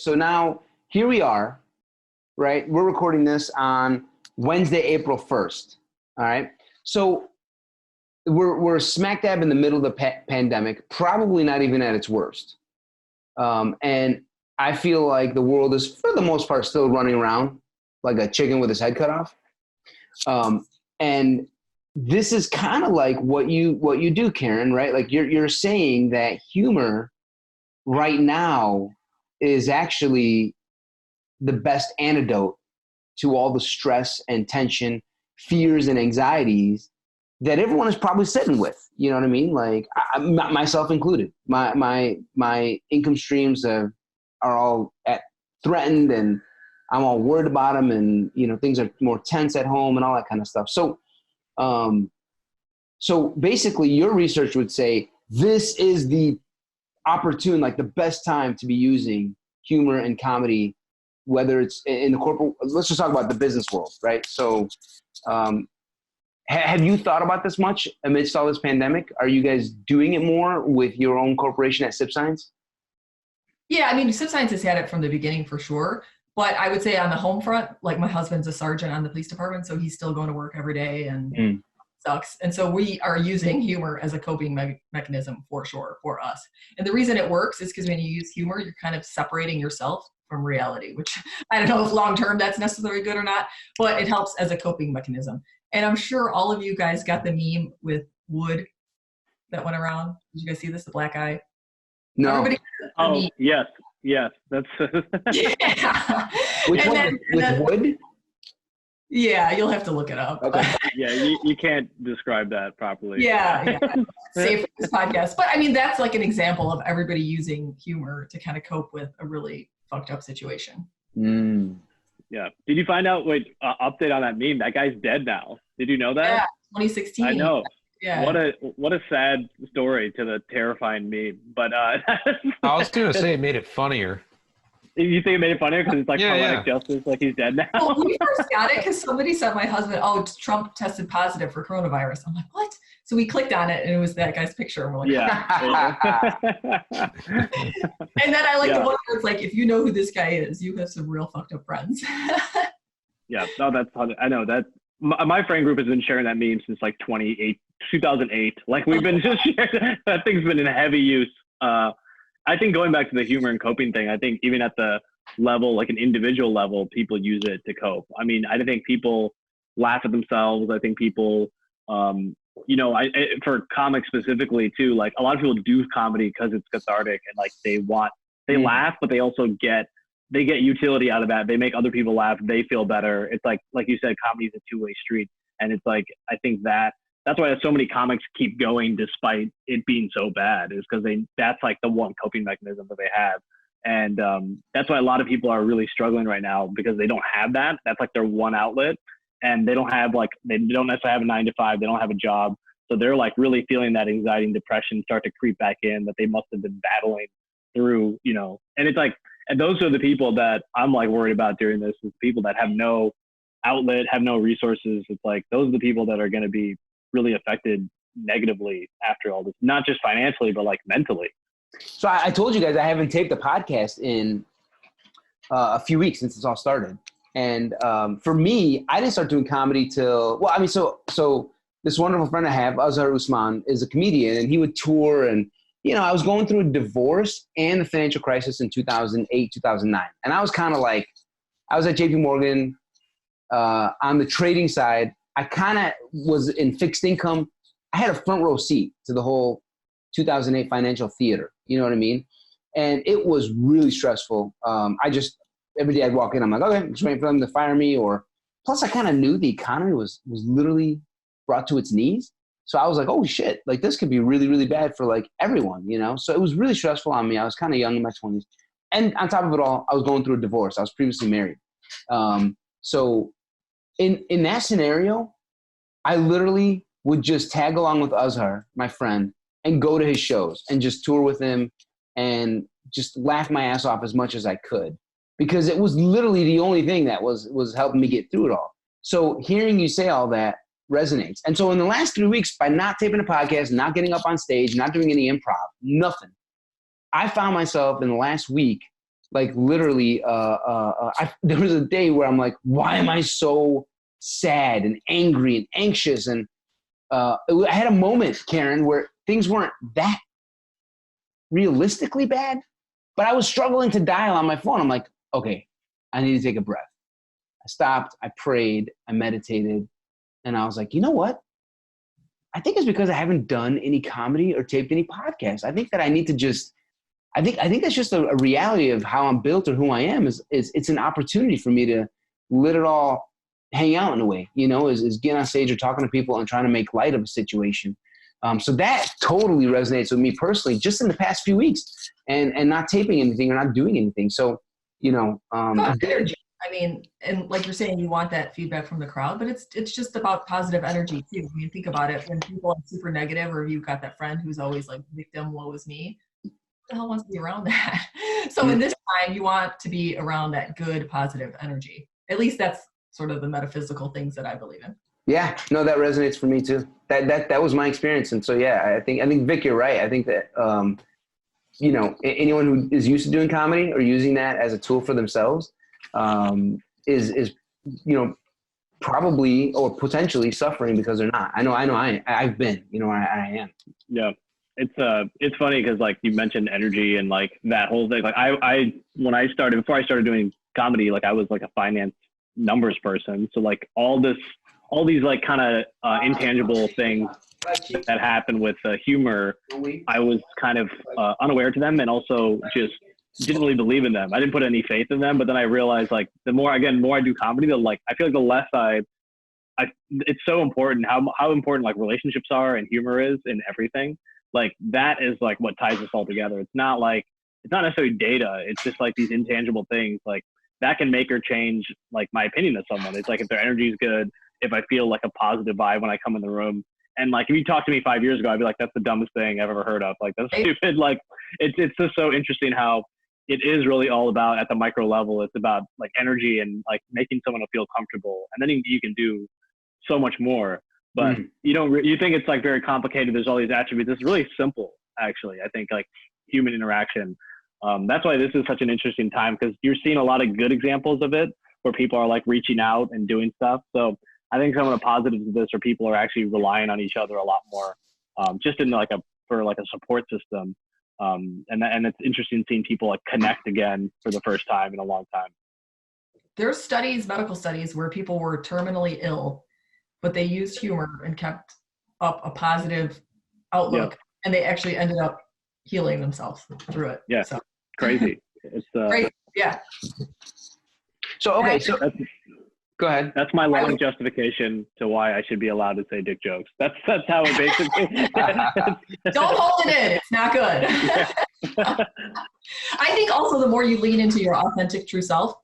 So now here we are, right? We're recording this on Wednesday, April 1st. All right. So we're smack dab in the middle of the pandemic, probably not even at its worst. And I feel like the world is, for the most part, still running around like a chicken with his head cut off. And this is kind of like what you do, Karen, right? Like you're saying that humor right now is actually the best antidote to all the stress and tension, fears and anxieties that everyone is probably sitting with. You know what I mean? Like myself included. My income streams are all threatened, and I'm all worried about them, and things are more tense at home and all that kind of stuff. So basically your research would say this is the opportune, like the best time to be using humor and comedy, whether it's in the corporate, let's just talk about the business world, right? So have you thought about this much amidst all this pandemic? Are you guys doing it more with your own corporation at Sip Science? Yeah, I mean, Sip Science has had it from the beginning for sure. But I would say on the home front, like my husband's a sergeant on the police department, so he's still going to work every day and sucks. And so we are using humor as a coping mechanism for sure for us. And the reason it works is because when you use humor, you're kind of separating yourself from reality, which I don't know if long-term that's necessarily good or not, but it helps as a coping mechanism. And I'm sure all of you guys got the meme with Wood that went around. Did you guys see this, the black eye? No. Everybody Yes, that's yeah. Which one? With Wood? Yeah, you'll have to look it up. Okay. Yeah, you can't describe that properly. Yeah. Safe for this podcast. But I mean, that's like an example of everybody using humor to kind of cope with a really fucked up situation. Yeah. Did you find out, update on that meme? That guy's dead now. Did you know that? Yeah, 2016. I know. Yeah. What a sad story to the terrifying meme. But I was going to say it made it funnier. You think it made it funnier because it's like poetic justice, like he's dead now? Well, we first got it because somebody sent my husband, Trump tested positive for coronavirus. I'm like, what? So we clicked on it and it was that guy's picture. And we're like, yeah. And then I like the one where it's like, if you know who this guy is, you have some real fucked up friends. Yeah, no, that's funny. I know that my friend group has been sharing that meme since like 2008. Like we've been just sharing that thing's been in heavy use. I think going back to the humor and coping thing, I think even at the level, like an individual level, people use it to cope. I mean, I think people laugh at themselves. I think people, for comics specifically too, like a lot of people do comedy because it's cathartic and like they laugh, but they also get utility out of that. They make other people laugh. They feel better. It's like you said, comedy is a two-way street. And it's like, I think that's why so many comics keep going despite it being so bad, is because that's like the one coping mechanism that they have. And that's why a lot of people are really struggling right now, because they don't have that. That's like their one outlet. And they don't necessarily have a 9-to-5. They don't have a job. So they're like really feeling that anxiety and depression start to creep back in that they must have been battling through, and it's like, and those are the people that I'm like worried about during this, is people that have no outlet, have no resources. It's like, those are the people that are going to be really affected negatively after all this, not just financially, but like mentally. So I told you guys I haven't taped a podcast in a few weeks since it's all started. And for me, I didn't start doing comedy till, so this wonderful friend I have, Azhar Usman, is a comedian, and he would tour. And, I was going through a divorce and the financial crisis in 2008, 2009. And I was kind of like, I was at JP Morgan on the trading side. I kind of was in fixed income. I had a front row seat to the whole 2008 financial theater. You know what I mean? And it was really stressful. Every day I'd walk in, I'm like, okay, I'm just waiting for them to fire me. Plus I kind of knew the economy was literally brought to its knees. So I was like, oh shit, like this could be really, really bad for like everyone, So it was really stressful on me. I was kind of young in my 20s. And on top of it all, I was going through a divorce. I was previously married. So in that scenario, I literally would just tag along with Azhar, my friend, and go to his shows and just tour with him and just laugh my ass off as much as I could, because it was literally the only thing that was helping me get through it all. So hearing you say all that resonates. And so in the last 3 weeks, by not taping a podcast, not getting up on stage, not doing any improv, nothing, I found myself in the last week Like literally, there was a day where I'm like, why am I so sad and angry and anxious? And I had a moment, Karen, where things weren't that realistically bad, but I was struggling to dial on my phone. I'm like, okay, I need to take a breath. I stopped, I prayed, I meditated, and I was like, you know what? I think it's because I haven't done any comedy or taped any podcasts. I think that I need to just, I think that's just a reality of how I'm built or who I am is it's an opportunity for me to let it all hang out in a way, is get on stage or talking to people and trying to make light of a situation. So that totally resonates with me personally, just in the past few weeks and not taping anything or not doing anything. So, energy. I mean, and like you're saying, you want that feedback from the crowd, but it's just about positive energy too. I mean, think about it. When people are super negative, or you've got that friend who's always like victim, woe is me, who the hell wants to be around that? So in this time, you want to be around that good, positive energy. At least that's sort of the metaphysical things that I believe in. Yeah, no, that resonates for me too. That was my experience. And so, yeah, I think Vic, you're right. I think that, anyone who is used to doing comedy or using that as a tool for themselves, is probably or potentially suffering because they're not. I've been, I am. Yeah. It's funny because like you mentioned energy and like that whole thing. Like before I started doing comedy, like I was like a finance numbers person. So like all these like kind of intangible things that happen with humor, I was kind of unaware to them, and also just didn't really believe in them. I didn't put any faith in them. But then I realized like the more I do comedy, I feel like the less it's so important how important like relationships are and humor is in everything. Like that is like what ties us all together. It's not necessarily data. It's just like these intangible things like that can make or change like my opinion of someone. It's like if their energy is good, if I feel like a positive vibe when I come in the room. And like, if you talked to me 5 years ago, I'd be like, that's the dumbest thing I've ever heard of. Like, that's stupid. Like, it's just so interesting how it is really all about at the micro level. It's about like energy and like making someone feel comfortable. And then you can do so much more, but you think it's like very complicated. There's all these attributes. It's really simple, actually. I think like human interaction. That's why this is such an interesting time, because you're seeing a lot of good examples of it where people are like reaching out and doing stuff. So I think some of the positives of this are people are actually relying on each other a lot more, just in like for a support system. And it's interesting seeing people like connect again for the first time in a long time. There's medical studies where people were terminally ill, but they used humor and kept up a positive outlook, and they actually ended up healing themselves through it. Yeah, so. Crazy. It's great. Yeah. So okay, so go ahead. That's my long justification to why I should be allowed to say dick jokes. That's how it basically. Don't hold it in. It's not good. Yeah. I think also the more you lean into your authentic true self,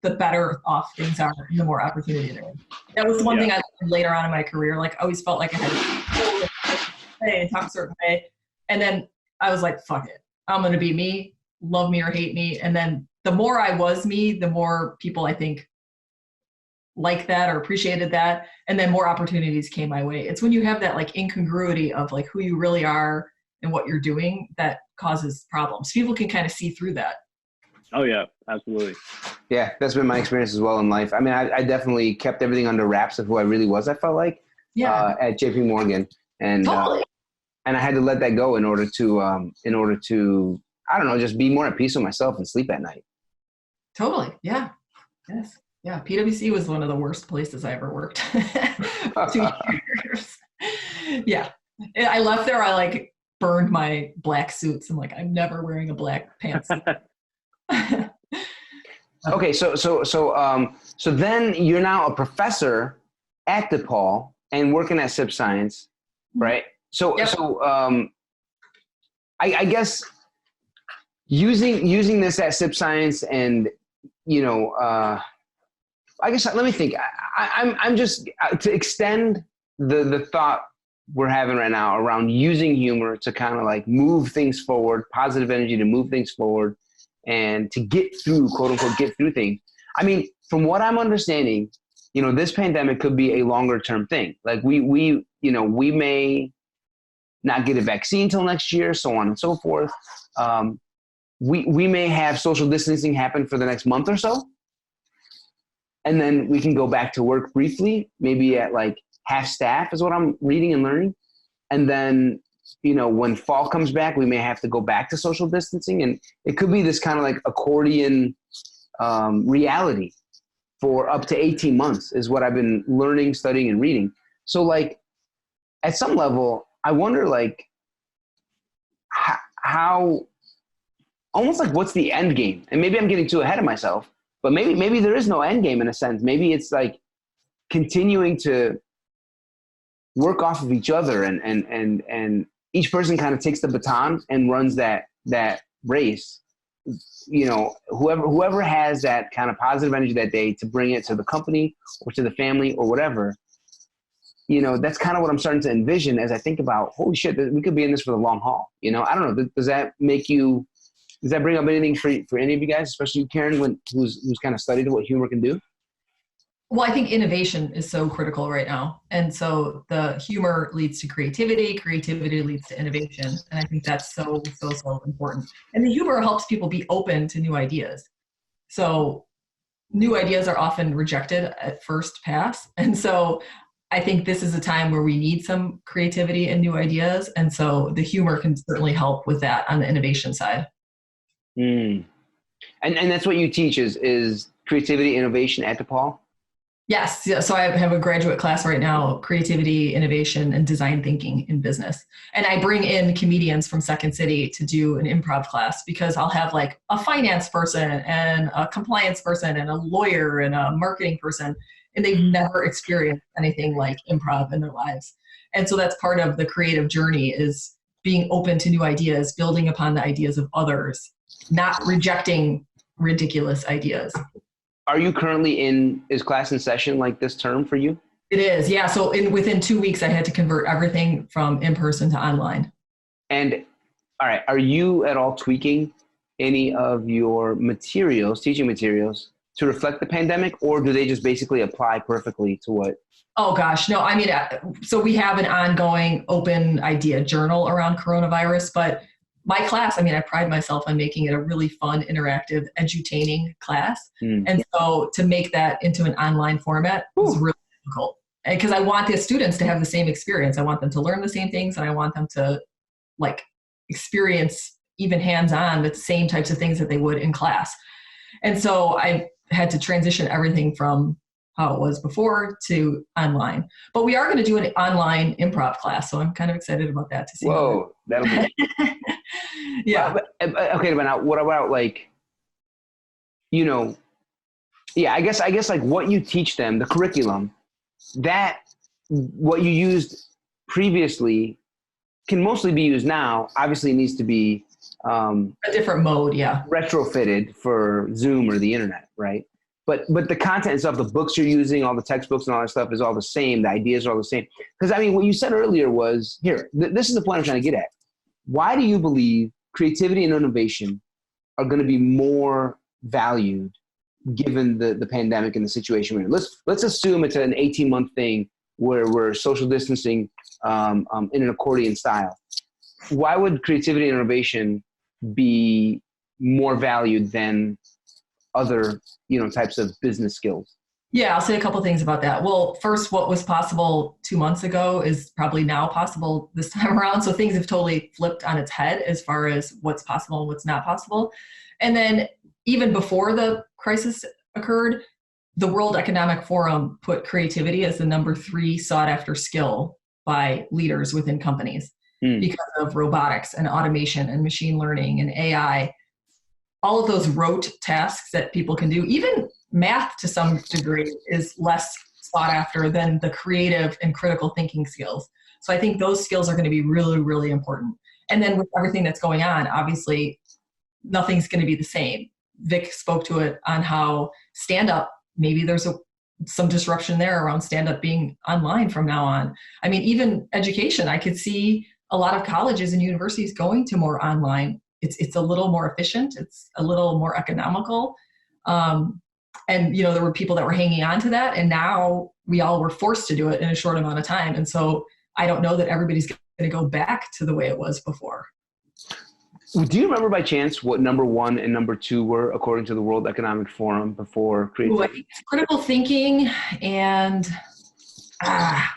the better off things are and the more opportunity there is. That was one thing I learned later on in my career. Like I always felt like I had to say and talk a certain way. And then I was like, fuck it. I'm going to be me, love me or hate me. And then the more I was me, the more people I think liked that or appreciated that. And then more opportunities came my way. It's when you have that like incongruity of like who you really are and what you're doing that causes problems. People can kind of see through that. Oh yeah, absolutely. Yeah, that's been my experience as well in life. I mean, I definitely kept everything under wraps of who I really was, I felt like, at JP Morgan. And totally. And I had to let that go in order to, I don't know, just be more at peace with myself and sleep at night. Totally. Yeah. Yes. Yeah. PwC was one of the worst places I ever worked. 2 years. Yeah. I left there. I like burned my black suits. I'm like, I'm never wearing a black pantsuit. Okay. So then you're now a professor at DePaul and working at Sip Science, right? So, I guess using this at Sip Science and, I guess, let me think. I'm just to extend the thought we're having right now around using humor to kind of like move things forward, positive energy to move things forward and to get through, quote unquote, get through things. I mean, from what I'm understanding, this pandemic could be a longer term thing. Like we may not get a vaccine till next year, so on and so forth. we may have social distancing happen for the next month or so. And then we can go back to work briefly, maybe at like half staff is what I'm reading and learning. And then, when fall comes back, we may have to go back to social distancing. And it could be this kind of like accordion reality for up to 18 months is what I've been learning, studying, and reading. So like at some level, I wonder like how almost like what's the end game? And maybe I'm getting too ahead of myself, but maybe there is no end game in a sense. Maybe it's like continuing to work off of each other and each person kind of takes the baton and runs that race. Whoever has that kind of positive energy that day to bring it to the company or to the family or whatever, that's kind of what I'm starting to envision as I think about, holy shit, we could be in this for the long haul. I don't know. Does that bring up anything for any of you guys, especially you, Karen, who's kind of studied what humor can do? Well, I think innovation is so critical right now. And so the humor leads to creativity leads to innovation. And I think that's so important. And the humor helps people be open to new ideas. So new ideas are often rejected at first pass. And so I think this is a time where we need some creativity and new ideas. And so the humor can certainly help with that on the innovation side. And that's what you teach is creativity, innovation at DePaul? Yes. Yeah. So I have a graduate class right now, creativity, innovation, and design thinking in business. And I bring in comedians from Second City to do an improv class because I'll have like a finance person and a compliance person and a lawyer and a marketing person, and they've never experienced anything like improv in their lives. And so that's part of the creative journey is being open to new ideas, building upon the ideas of others, not rejecting ridiculous ideas. Are you currently is class in session like this term for you? It is, yeah. So within 2 weeks, I had to convert everything from in-person to online. And all right, are you at all tweaking any of your teaching materials to reflect the pandemic, or do they just basically apply perfectly to what? Oh gosh, no, I mean, so we have an ongoing open idea journal around coronavirus, but my class, I mean, I pride myself on making it a really fun, interactive, edutaining class. And so to make that into an online format was really difficult because I want the students to have the same experience. I want them to learn the same things and I want them to like experience even hands-on the same types of things that they would in class. And so I had to transition everything from how it was before to online. But we are going to do an online improv class, so I'm kind of excited about that to see. Whoa, that'll be yeah. Okay, but now what about like, I guess like what you teach them, the curriculum, that what you used previously can mostly be used now. Obviously, it needs to be a different mode, yeah. Retrofitted for Zoom or the internet, right? But the content and stuff, the books you're using, all the textbooks and all that stuff is all the same. The ideas are all the same. Because I mean, what you said earlier was this is the point I'm trying to get at. Why do you believe creativity and innovation are going to be more valued given the pandemic and the situation we're in? Let's assume it's an 18-month thing where we're social distancing in an accordion style. Why would creativity and innovation be more valued than other types of business skills? Yeah, I'll say a couple things about that. Well, first, what was possible 2 months ago is probably now possible this time around. So things have totally flipped on its head as far as what's possible and what's not possible. And then even before the crisis occurred, the World Economic Forum put creativity as the number 3 sought after skill by leaders within companies because of robotics and automation and machine learning and AI. All of those rote tasks that people can do, even math to some degree, is less sought after than the creative and critical thinking skills. So I think those skills are going to be really, really important. And then with everything that's going on, obviously, nothing's going to be the same. Vic spoke to it on how stand-up, maybe there's some disruption there around stand-up being online from now on. I mean, even education, I could see a lot of colleges and universities going to more online. It's a little more efficient. It's a little more economical. And, there were people that were hanging on to that. And now we all were forced to do it in a short amount of time. And so I don't know that everybody's going to go back to the way it was before. Do you remember by chance what number 1 and number 2 were according to the World Economic Forum before creativity? I think it's critical thinking and I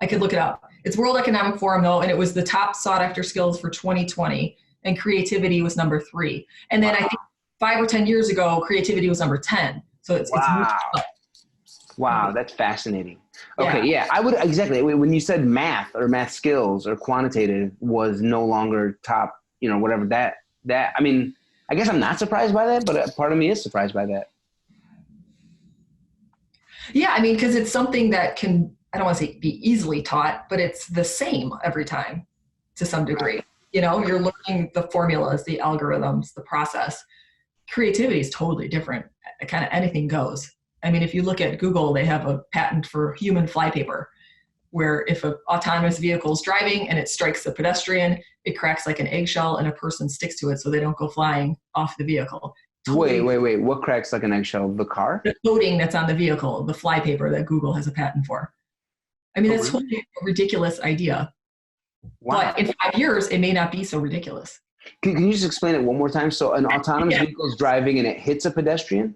could look it up. It's World Economic Forum though, and it was the top sought after skills for 2020, and creativity was number 3. And then I think 5 or 10 years ago, creativity was number 10. So it's moved up. Wow, that's fascinating. Okay, yeah, I would exactly. When you said math or math skills or quantitative was no longer top, whatever that. I mean, I guess I'm not surprised by that, but part of me is surprised by that. Yeah, I mean, because it's something that can, I don't want to say be easily taught, but it's the same every time to some degree. You're learning the formulas, the algorithms, the process. Creativity is totally different. Kind of anything goes. I mean, if you look at Google, they have a patent for human flypaper, where if an autonomous vehicle is driving and it strikes a pedestrian, it cracks like an eggshell and a person sticks to it so they don't go flying off the vehicle. Wait. What cracks like an eggshell? The car? The coating that's on the vehicle, the flypaper that Google has a patent for. I mean, that's totally a ridiculous idea. Wow. But in 5 years, it may not be so ridiculous. Can you just explain it one more time? So an autonomous vehicle is driving and it hits a pedestrian?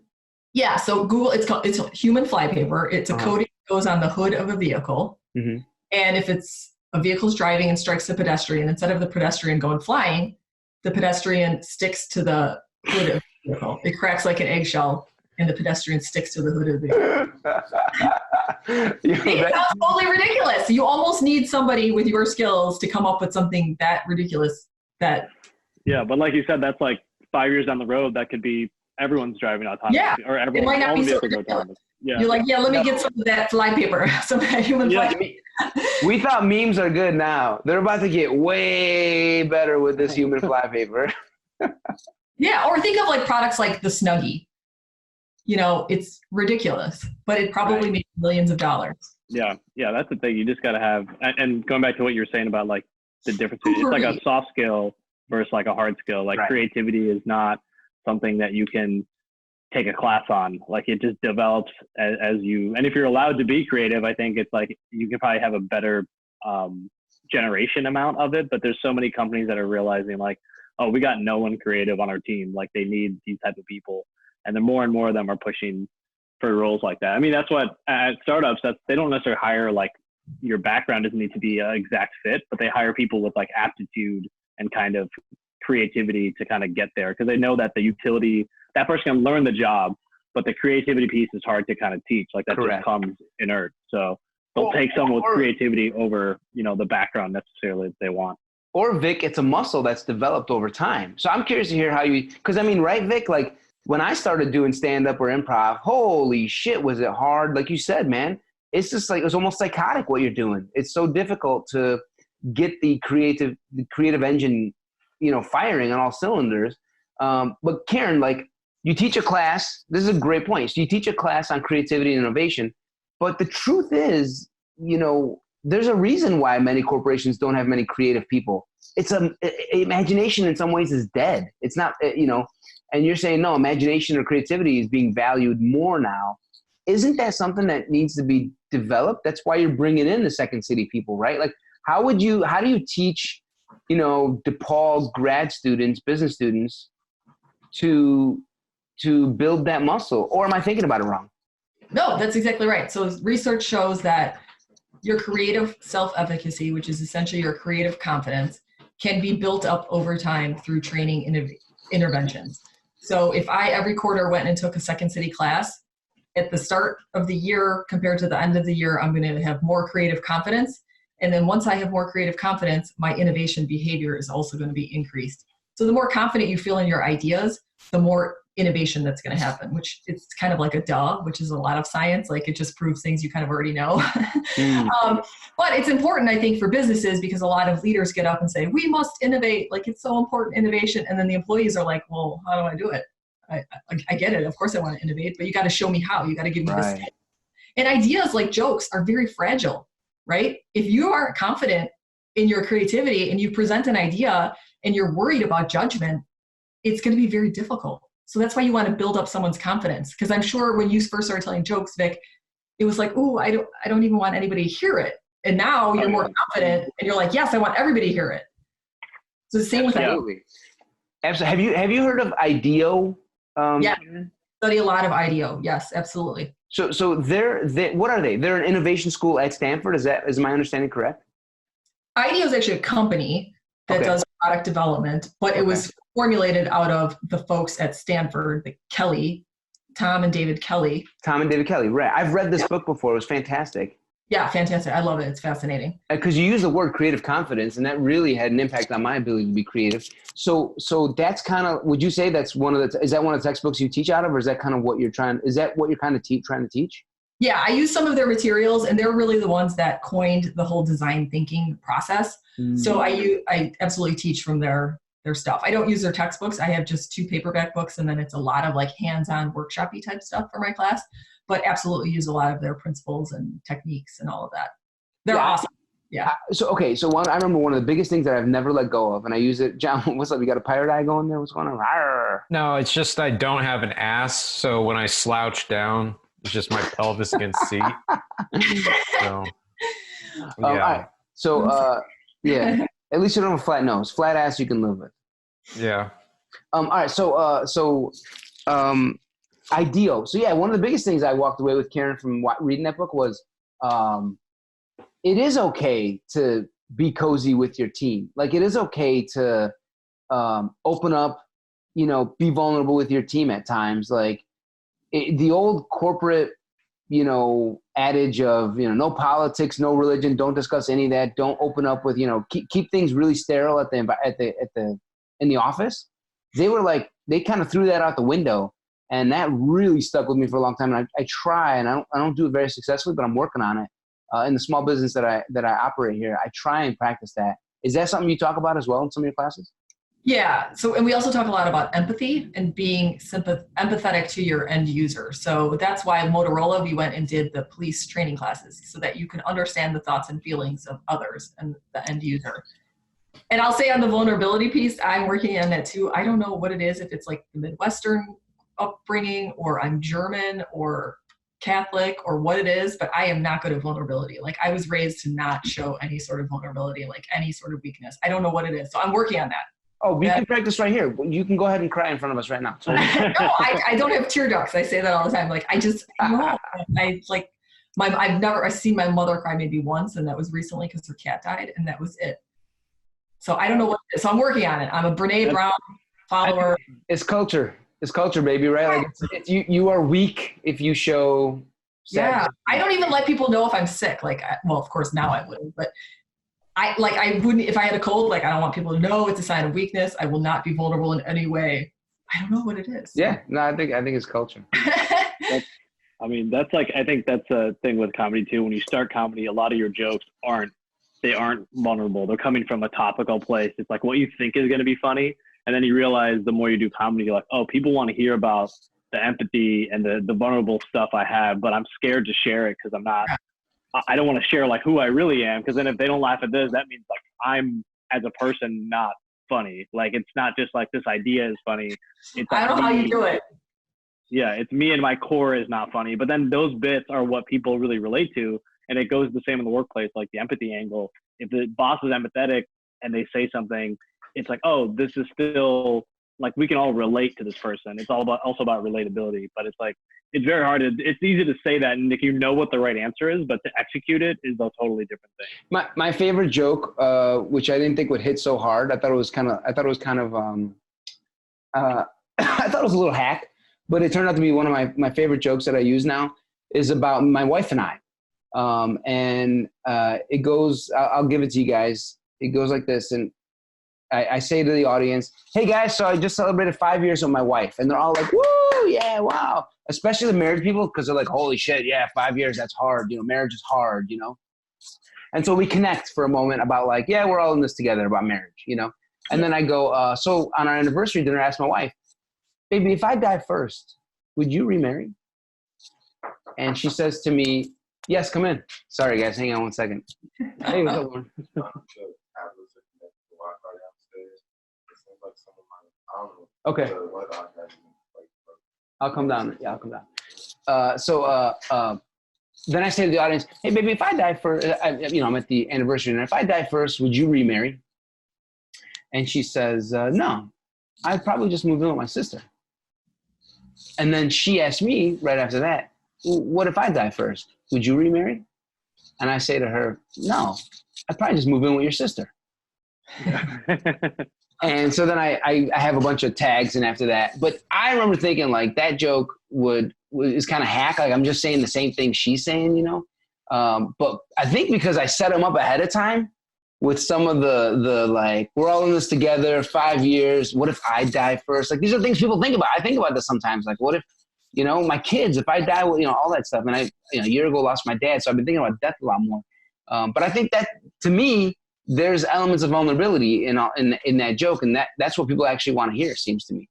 Yeah, so Google, it's human flypaper. It's a coating that goes on the hood of a vehicle. Mm-hmm. And if it's a vehicle's driving and strikes a pedestrian, instead of the pedestrian going flying, the pedestrian sticks to the hood of the vehicle. It cracks like an eggshell, and the pedestrian sticks to the hood of the vehicle. It sounds totally ridiculous. You almost need somebody with your skills to come up with something that ridiculous. Yeah, but like you said, that's like 5 years down the road. That could be everyone's driving autonomous. Yeah, or everyone, it might not all be the so vehicles are autonomous. Yeah. You're like, let me get some of that flypaper, some of that human flypaper. We thought memes are good now. They're about to get way better with this human flypaper. Yeah, or think of like products like the Snuggie. It's ridiculous, but it probably made millions of dollars. Yeah, that's the thing. You just got to have, and going back to what you were saying about like the difference, it's like a soft skill versus like a hard skill. Like creativity is not something that you can take a class on. Like it just develops as you, and if you're allowed to be creative, I think it's like you can probably have a better generation amount of it. But there's so many companies that are realizing like, oh, we got no one creative on our team. Like they need these type of people. And then more and more of them are pushing for roles like that. I mean, that's what at startups, they don't necessarily hire like your background doesn't need to be an exact fit, but they hire people with like aptitude and kind of creativity to kind of get there. Cause they know that the utility, that person can learn the job, but the creativity piece is hard to kind of teach. Like that just comes inert. So they'll take someone with creativity over, the background necessarily that they want. Or Vic, it's a muscle that's developed over time. So I'm curious to hear how cause I mean, right, Vic, like, when I started doing stand-up or improv, holy shit, was it hard? Like you said, man, it's just like, it was almost psychotic what you're doing. It's so difficult to get the creative engine, firing on all cylinders. But Karen, like you teach a class, this is a great point. So you teach a class on creativity and innovation, but the truth is, there's a reason why many corporations don't have many creative people. It's imagination in some ways is dead. It's not, and you're saying, no, imagination or creativity is being valued more now. Isn't that something that needs to be developed? That's why you're bringing in the Second City people, right? Like, how do you teach, DePaul grad students, business students to build that muscle? Or am I thinking about it wrong? No, that's exactly right. So research shows that your creative self-efficacy, which is essentially your creative confidence, can be built up over time through training interventions. So if I every quarter went and took a Second City class, at the start of the year compared to the end of the year, I'm going to have more creative confidence. And then once I have more creative confidence, my innovation behavior is also going to be increased. So the more confident you feel in your ideas, the more innovation that's going to happen, which it's kind of like a duh, which is a lot of science. Like it just proves things you kind of already know. But it's important, I think, for businesses because a lot of leaders get up and say, we must innovate. Like it's so important, innovation. And then the employees are like, well, how do I do it? I get it. Of course I want to innovate, but you got to show me how. You got to give me this. And ideas like jokes are very fragile, right? If you aren't confident in your creativity and you present an idea and you're worried about judgment, it's going to be very difficult. So that's why you want to build up someone's confidence. Because I'm sure when you first started telling jokes, Vic, it was like, oh, I don't even want anybody to hear it. And now you're more confident and you're like, yes, I want everybody to hear it. So the same with that. Absolutely. Have you heard of IDEO? Yeah, study a lot of IDEO. Yes, absolutely. So they what are they? They're an innovation school at Stanford. Is my understanding correct? IDEO is actually a company that does product development, but it was formulated out of the folks at Stanford, the Tom and David Kelly. Tom and David Kelly, right. I've read this book before. It was fantastic. Yeah, fantastic. I love it. It's fascinating. Because you use the word creative confidence, and that really had an impact on my ability to be creative. So that's kind of, would you say that's is that one of the textbooks you teach out of, or is that kind of what you're trying to teach? Yeah, I use some of their materials, and they're really the ones that coined the whole design thinking process. So I absolutely teach from their stuff. I don't use their textbooks. I have just 2 paperback books, and then it's a lot of like hands-on workshop-y type stuff for my class, but absolutely use a lot of their principles and techniques and all of that. They're awesome. Yeah. So I remember one of the biggest things that I've never let go of, and I use it. John, what's up? You got a pirate eye going there? What's going on? Arr. No, it's just I don't have an ass, so when I slouch down, it's just my pelvis against the seat. So, yeah. All right. So, yeah. At least you don't have a flat nose. Flat ass you can live with. Yeah. All right. So, IDEO. So yeah, one of the biggest things I walked away with, Karen, from reading that book was, it is okay to be cozy with your team. Like it is okay to open up, be vulnerable with your team at times. Like the old corporate, adage of, no politics, no religion, don't discuss any of that. Don't open up with, keep things really sterile in the office. They kind of threw that out the window, and that really stuck with me for a long time. And I try, and I don't do it very successfully, but I'm working on it. In the small business that I operate here, I try and practice that. Is that something you talk about as well in some of your classes? Yeah. So, and we also talk a lot about empathy and being empathetic to your end user. So that's why Motorola, we went and did the police training classes so that you can understand the thoughts and feelings of others and the end user. And I'll say on the vulnerability piece, I'm working on that too. I don't know what it is, if it's like the Midwestern upbringing, or I'm German or Catholic, or what it is, but I am not good at vulnerability. Like I was raised to not show any sort of vulnerability, like any sort of weakness. I don't know what it is. So I'm working on that. Oh, we can practice right here. You can go ahead and cry in front of us right now. No, I don't have tear ducts. I say that all the time. Like I've seen my mother cry maybe once, and that was recently because her cat died, and that was it. So I don't know what it is. So I'm working on it. I'm a Brene Brown follower. It's culture. It's culture, baby, right? Like you are weak if you show sadness. Yeah. I don't even let people know if I'm sick. Like, well, of course now I wouldn't, but I wouldn't, if I had a cold, like I don't want people to know it's a sign of weakness. I will not be vulnerable in any way. I don't know what it is. Yeah. No, I think it's culture. I think that's a thing with comedy too. When you start comedy, a lot of your jokes aren't vulnerable. They're coming from a topical place. It's like what you think is going to be funny. And then you realize the more you do comedy, you're like, oh, people want to hear about the empathy and the vulnerable stuff I have, but I'm scared to share it because I don't want to share like who I really am. Because then if they don't laugh at this, that means like I'm as a person not funny. Like it's not just like this idea is funny. It's I don't know how you do it. Yeah, it's me and my core is not funny. But then those bits are what people really relate to. And it goes the same in the workplace, like the empathy angle. If the boss is empathetic and they say something, it's like, oh, this is still like we can all relate to this person. It's also about relatability, but it's like it's very hard. It's easy to say that, and if you know what the right answer is, but to execute it is a totally different thing. My favorite joke, which I didn't think would hit so hard, I thought it was kind of I thought it was a little hack, but it turned out to be one of my favorite jokes that I use now. Is about my wife and I, and it goes. I'll give it to you guys. It goes like this, and I say to the audience, hey guys, so I just celebrated 5 years with my wife. And they're all like, woo, yeah, wow. Especially the married people, because they're like, holy shit, yeah, 5 years, that's hard. Marriage is hard, And so we connect for a moment about like, yeah, we're all in this together about marriage, And then I go, so on our anniversary dinner, I asked my wife, baby, if I die first, would you remarry? And she says to me, yes, come in. Sorry, guys, hang on 1 second. Hey, what's up, Lauren? Okay. I'll come down. Yeah, I'll come down. So then I say to the audience, hey, baby, if I die first, I'm at the anniversary, and if I die first, would you remarry? And she says, no. I'd probably just move in with my sister. And then she asked me right after that, what if I die first? Would you remarry? And I say to her, no, I'd probably just move in with your sister. And so then I have a bunch of tags and after that. But I remember thinking like that joke is kind of hack. Like I'm just saying the same thing she's saying, you know? But I think because I set them up ahead of time with some of the like, we're all in this together, 5 years. What if I die first? Like these are things people think about. I think about this sometimes. Like what if, you know, my kids, if I die, well, you know, all that stuff. And I, you know, a year ago lost my dad. So I've been thinking about death a lot more. But I think that to me, there's elements of vulnerability in that joke. And that's what people actually want to hear, it seems to me.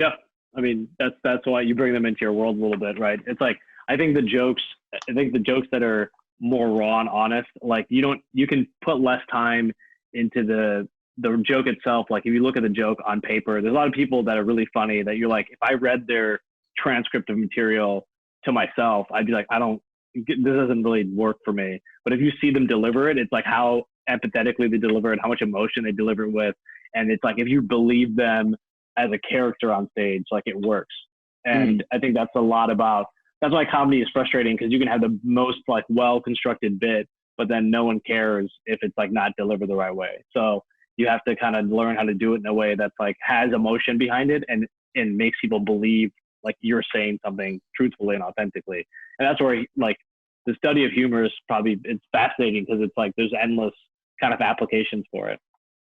Yeah. I mean, that's why you bring them into your world a little bit, right? It's like, I think the jokes that are more raw and honest, like you can put less time into the joke itself. Like if you look at the joke on paper, there's a lot of people that are really funny that you're like, if I read their transcript of material to myself, I'd be like, this doesn't really work for me. But if you see them deliver it, it's like how empathetically they deliver it, how much emotion they deliver it with. And it's like, if you believe them as a character on stage, like it works. And I think that's why comedy is frustrating, because you can have the most like well-constructed bit, but then no one cares if it's like not delivered the right way. So you have to kind of learn how to do it in a way that's like has emotion behind it and makes people believe like you're saying something truthfully and authentically. And that's where like the study of humor is it's fascinating, because it's like there's endless kind of applications for it.